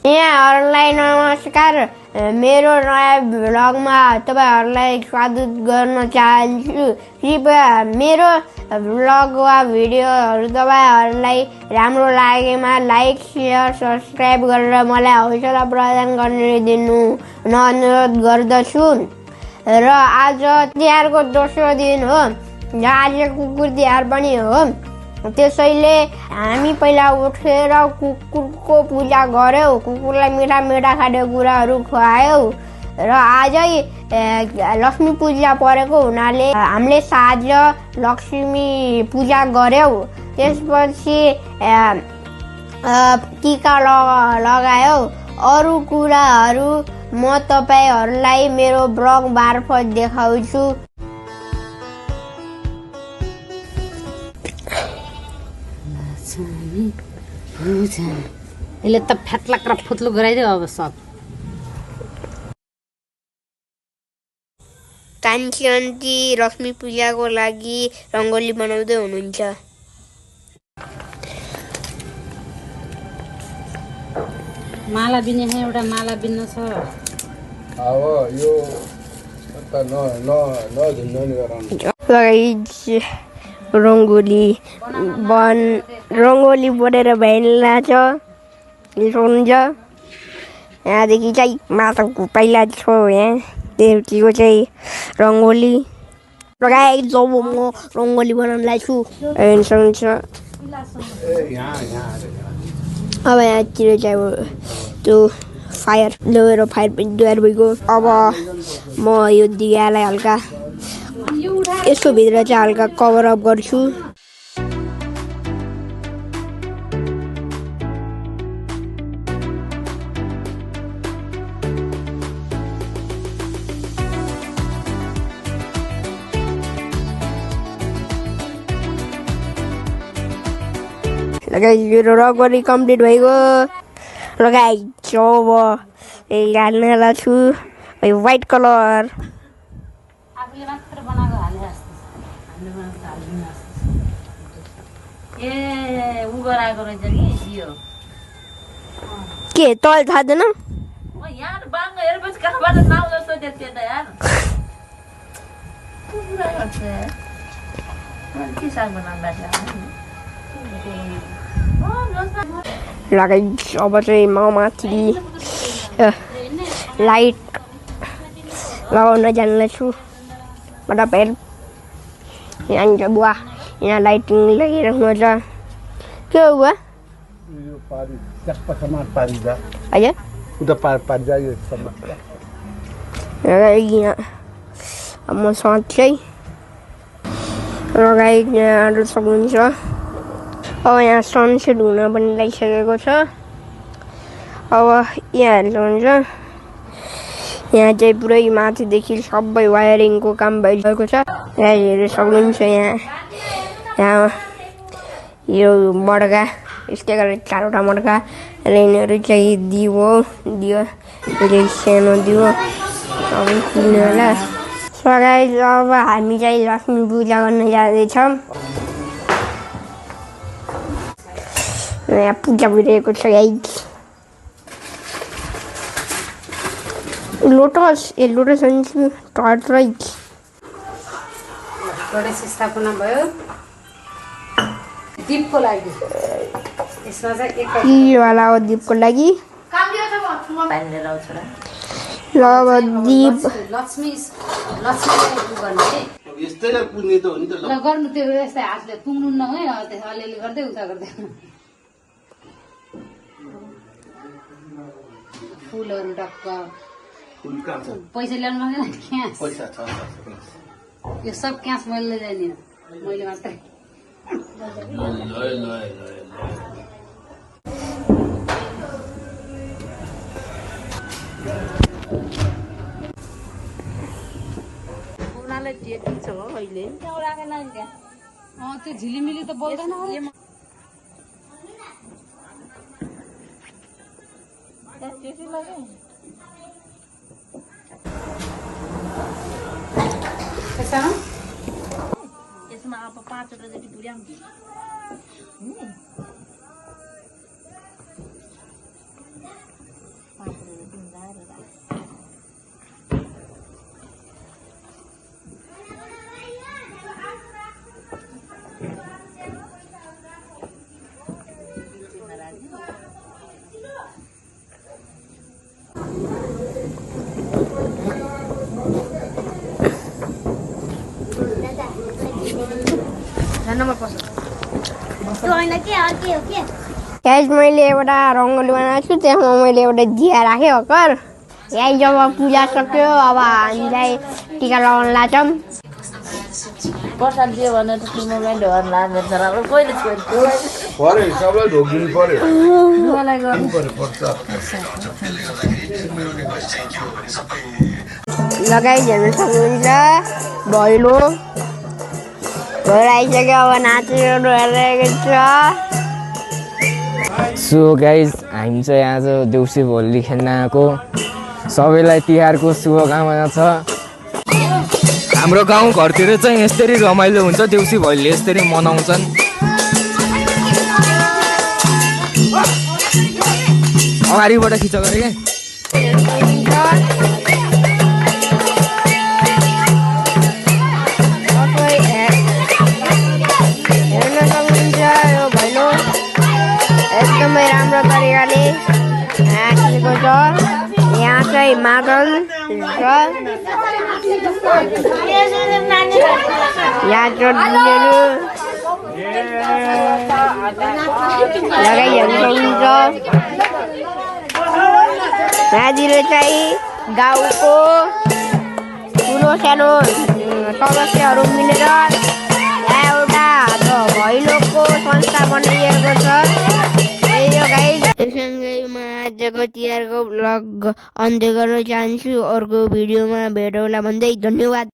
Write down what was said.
यहाँहरूलाई नमस्कार। मेरो नयाँ भ्लगमा तपाईहरुलाई स्वागत गर्न चाहन्छु। कृपया मेरो भ्लग वा भिडियोहरु तपाईहरुलाई राम्रो लागेमा लाइक, शेयर, सब्स्क्राइब गरेर मलाई हौसला प्रदान गरिदिनु अनुरोध गर्दछु। र आज तिहारको दोस्रो दिन हो, आज कुकुर तिहार पनि हो। त्यसैले हामी पहिला उठेर कुकुरको पूजा गर्यौं, कुकुरलाई मिठा मिठा खानेकुराहरू खुवायौं। र आजै लक्ष्मी पूजा परेको हुनाले हामीले साँझ लक्ष्मी पूजा गर्यौं। त्यसपछि टीका लगायौं। अरु कुराहरू म तपाईहरुलाई मेरो ब्लग मार्फत देखाउँछु। यसले त फ्याट्लाक र फुत्लु गराइदियो। अब सब कान्छी आन्टी लक्ष्मी पूजाको लागि रङ्गोली बनाउँदै हुनुहुन्छ। माला बिन्ने छ, एउटा माला बिन्न छ। अब यो त रङ्गोली बनेर भ्यानिला छ हुन्छ। यहाँदेखि चाहिँ माताको पहिला छो, यहाँ देउकीको चाहिँ रङ्गोली लगाए। जब म रङ्गोली बनाउनलाई छु हुन्छ। अब यहाँतिर चाहिँ त्यो फायर लगेर फायर पनि तयार भइगयो। अब म यो दियालाई हल्का यसको भित्र चाहिँ हल्का कभर अप गर्छु। मेरो रङ्गोली कम्प्लिट भइगयो। लगाइन्छ अब हाल्नेला छु व्हाइट कलर। आफूले मात्र बनाएको हाले जस्तो ए उ गराएको रहेछ नि यो के तल थाहा छैन। यार बाङ्गो हेरेपछि कहाँबाट नाउ जस्तो देख्थ्यो त यार। पुरा गर्छ यार। के साग बनाउँदा लगाइन्छ। अब चाहिँ म माथि लाइट लगाउन जान्दैछु। मतलब यहाँ बुवा यहाँ लाइटिङ लगाइराख्नु छ। के हो बुवा? हजुर म साँच्चै लगाइ सक्नुहुन्छ। अब यहाँ सनसेट हुन पनि लागिसकेको छ। अब यहाँ हेर्नुहुन्छ, यहाँ चाहिँ पुरै माथिदेखि सबै वायरिङको काम भइसकेको छ। यहाँ हेर्न सक्नुहुन्छ। यहाँ यो मड्का यस्तै गरेर 4वटा मड्का र यिनीहरू चाहिँ दियो सानो दियो सबै खुल्ने होला। सो गाइस, अब हामी चाहिँ लक्ष्मी पूजा गर्न जाँदैछौँ। यहाँ पूजा भइरहेको छ गाइस। लोटस स्थापना भयो दीपको लागि। यसमा चाहिँ यो वाला हो दीपको लागि। ल अब दीप लक्ष्मी गर्ने ल गर्नु त्यो यस्तै हातले पुग्नु न है। अलिअलि गर्दै उता गर्दै फुलहरू टक्क पैसा ल्याउनु माग्दैन। यो सब क्यास मैले जाने मैले मात्रै। त्यो झिलिमिली त बोल्दैन। यसमा अब 5वटा जति पुर्याउँछु। गाइस मैले एउटा रङ्गोली बनाएको छु त्यसमा मैले एउटा दिया राखेँ भर्खर यही जब पूजा सक्यो अब हामीलाई टिका लगाउन लाग्छौँ प्रसाद दियो भने त तिमीलाई ढोर लाग्छ राम्रो कहिले छोड्छु पऱ्यो सबलाई ढोकिनु पऱ्यो मलाई गर्नु लगाइ हेर्न सक्नुहुन्छ भैलो आइसक्यो अब नाचेर हेरिरहेको छ सो गाइज हामी चाहिँ आज देउसी भैली खेल्न आएको सबैलाई तिहारको शुभकामना छ हाम्रो गाउँ घरतिर चाहिँ यसरी रमाइलो हुन्छ देउसी भैली यसरी मनाउँछन् अगाडिबाट खिच गरे क्या हेर्न सक्नुहुन्छ यो भैलो एकदमै राम्रो तरिकाले नाचेको छ यहाँ चाहिँ मादल छ यहाँ चोटहरू लगाइहाल्नु सक्नुहुन्छ यहाँतिर चाहिँ गाउँको ठुलो सानो सदस्यहरू मिलेर एउटा भैलोको संस्था बनाइएको छ सँगै म आजको तिहारको भ्लग अन्त्य गर्न चाहन्छु अर्को भिडियोमा भेटौँला भन्दै धन्यवाद।